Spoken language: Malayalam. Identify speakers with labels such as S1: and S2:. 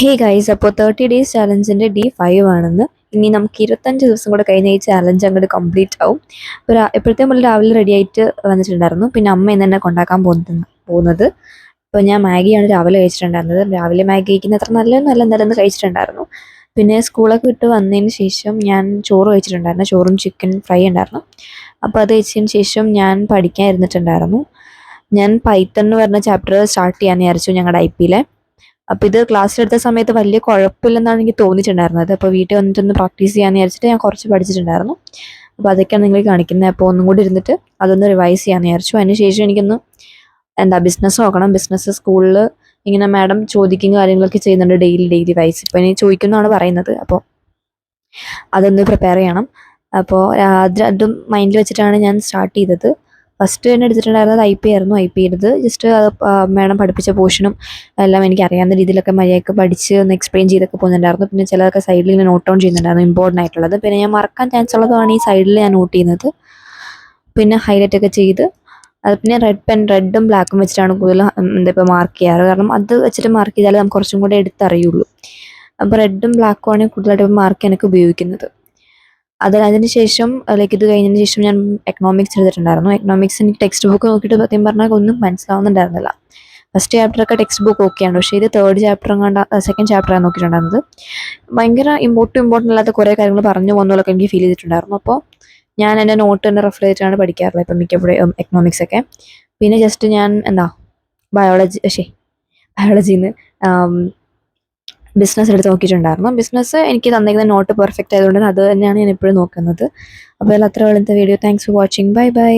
S1: ഹേ ഗൈസ്, അപ്പോൾ 30 ഡേയ്സ് ചാലഞ്ചിൻ്റെ ഡേ 5 ആണെന്ന്. ഇനി നമുക്ക് 25 ദിവസം കൂടെ കഴിഞ്ഞാൽ ഈ ചാലഞ്ച് അങ്ങോട്ട് കംപ്ലീറ്റ് ആവും. അപ്പോൾ എപ്പോഴത്തെ മുതൽ രാവിലെ റെഡി ആയിട്ട് വന്നിട്ടുണ്ടായിരുന്നു. പിന്നെ അമ്മ ഇന്ന് എന്നെ കൊണ്ടാക്കാൻ പോകുന്നത്. അപ്പോൾ ഞാൻ മാഗിയാണ് രാവിലെ കഴിച്ചിട്ടുണ്ടായിരുന്നത്. രാവിലെ മാഗി കഴിക്കുന്ന അത്ര നല്ലതൊന്നുമല്ല, എന്നാലും കഴിച്ചിട്ടുണ്ടായിരുന്നു. പിന്നെ സ്കൂളൊക്കെ വിട്ട് വന്നതിന് ശേഷം ഞാൻ ചോറ് കഴിച്ചിട്ടുണ്ടായിരുന്നു. ചോറും ചിക്കൻ ഫ്രൈ ഉണ്ടായിരുന്നു. അപ്പോൾ അത് കഴിച്ചതിന് ശേഷം ഞാൻ പഠിക്കാൻ ഇരുന്നിട്ടുണ്ടായിരുന്നു. ഞാൻ പൈത്തൺ എന്ന് പറഞ്ഞ ചാപ്റ്റർ സ്റ്റാർട്ട് ചെയ്യാമെന്ന് വിചാരിച്ചു ഞങ്ങളുടെ IP-യിലെ. അപ്പോൾ ഇത് ക്ലാസ്സിലെടുത്ത സമയത്ത് വലിയ കുഴപ്പമില്ലെന്നാണ് എനിക്ക് തോന്നിയിട്ടുണ്ടായിരുന്നത്. അപ്പോൾ വീട്ടിൽ വന്നിട്ടൊന്ന് പ്രാക്ടീസ് ചെയ്യാമെന്ന് വിചാരിച്ചിട്ട് ഞാൻ കുറച്ച് പഠിച്ചിട്ടുണ്ടായിരുന്നു. അപ്പോൾ അതൊക്കെയാണ് നിങ്ങൾ കാണിക്കുന്നത്. അപ്പോൾ ഒന്നും കൂടി ഇരുന്നിട്ട് അതൊന്ന് റിവൈസ് ചെയ്യാമെന്ന് വിചാരിച്ചു. അതിന് ശേഷം എനിക്കൊന്ന് ബിസിനസ് നോക്കണം. ബിസിനസ് സ്കൂളിൽ ഇങ്ങനെ മാഡം ചോദിക്കുന്ന കാര്യങ്ങളൊക്കെ ചെയ്യുന്നുണ്ട് ഡെയിലി വൈസ്. ഇപ്പോൾ ഇനി ചോദിക്കുന്നതാണ് പറയുന്നത്. അപ്പോൾ അതൊന്ന് പ്രിപ്പയർ ചെയ്യണം. അപ്പോൾ അതും മൈൻഡിൽ വെച്ചിട്ടാണ് ഞാൻ സ്റ്റാർട്ട് ചെയ്തത്. ഫസ്റ്റ് തന്നെ എടുത്തിട്ടുണ്ടായിരുന്നത് IP ആയിരുന്നു. IP എടുത്ത് ജസ്റ്റ് മാഡം പഠിപ്പിച്ച പോർഷനും എല്ലാം എനിക്ക് അറിയാവുന്ന രീതിയിലൊക്കെ മര്യാദയ്ക്ക് പഠിച്ച് ഒന്ന് എക്സ്പ്ലെയിൻ ചെയ്തൊക്കെ പോകുന്നുണ്ടായിരുന്നു. പിന്നെ ചിലതൊക്കെ സൈഡിൽ ഇങ്ങനെ നോട്ട് ഡൗൺ ചെയ്യുന്നുണ്ടായിരുന്നു, ഇമ്പോർട്ടൻ്റ് ആയിട്ടുള്ളത്. പിന്നെ ഞാൻ മറക്കാൻ ചാൻസ് ഉള്ളതാണ് ഈ സൈഡിൽ ഞാൻ നോട്ട് ചെയ്യുന്നത്. പിന്നെ ഹൈലൈറ്റ് ഒക്കെ ചെയ്ത് അത് പിന്നെ റെഡും ബ്ലാക്കും വെച്ചിട്ടാണ് കൂടുതൽ ഇപ്പോൾ മാർക്ക് ചെയ്യാറ്. കാരണം അത് വെച്ചിട്ട് മാർക്ക് ചെയ്താലേ നമുക്ക് കുറച്ചും കൂടെ എടുത്തറിയുള്ളൂ. അപ്പോൾ റെഡും ബ്ലാക്കും ആണ് കൂടുതലായിട്ട് മാർക്ക് ചെയ്യാനൊക്കെ ഉപയോഗിക്കുന്നത്. അതിന് ശേഷം ഇത് കഴിഞ്ഞതിന് ശേഷം ഞാൻ എക്കണോമിക്സ് എടുത്തിട്ടുണ്ടായിരുന്നു. എക്കണോമിക്സ് എനിക്ക് ടെക്സ്റ്റ് ബുക്ക് നോക്കിയിട്ട് സത്യം പറഞ്ഞാൽ ഒന്നും മനസ്സിലാവുന്നുണ്ടായിരുന്നില്ല. ഫസ്റ്റ് ചാപ്റ്ററൊക്കെ ടെക്സ്റ്റ് ബുക്ക് ഓക്കെയാണ്, പക്ഷേ ഇത് തേർഡ് ചാപ്റ്റർ സെക്കൻഡ് ചാപ്റ്ററാണ് നോക്കിയിട്ടുണ്ടായിരുന്നത്. ഭയങ്കര ഇമ്പോർട്ടൻ്റ് അല്ലാത്ത കുറേ കാര്യങ്ങൾ പറഞ്ഞു പോകുന്നതൊക്കെ എനിക്ക് ഫീൽ ചെയ്തിട്ടുണ്ടായിരുന്നു. അപ്പോൾ ഞാൻ എൻ്റെ നോട്ട് തന്നെ റെഫർ ചെയ്തിട്ടാണ് പഠിക്കാറുള്ളത് ഇപ്പം മിക്കപ്പോഴും എക്കണോമിക്സ് ഒക്കെ. പിന്നെ ജസ്റ്റ് ഞാൻ ബയോളജിന്ന് ബിസിനസ് എടുത്ത് നോക്കിയിട്ടുണ്ടായിരുന്നു. ബിസിനസ് എനിക്ക് തന്നിരിക്കുന്ന നോട്ട് പെർഫെക്റ്റ് ആയതുകൊണ്ട് അത് തന്നെയാണ് ഞാൻ എപ്പോഴും നോക്കുന്നത്. അപ്പോൾ അത്ര ഇന്നത്തെ video. Thanks for watching. Bye bye.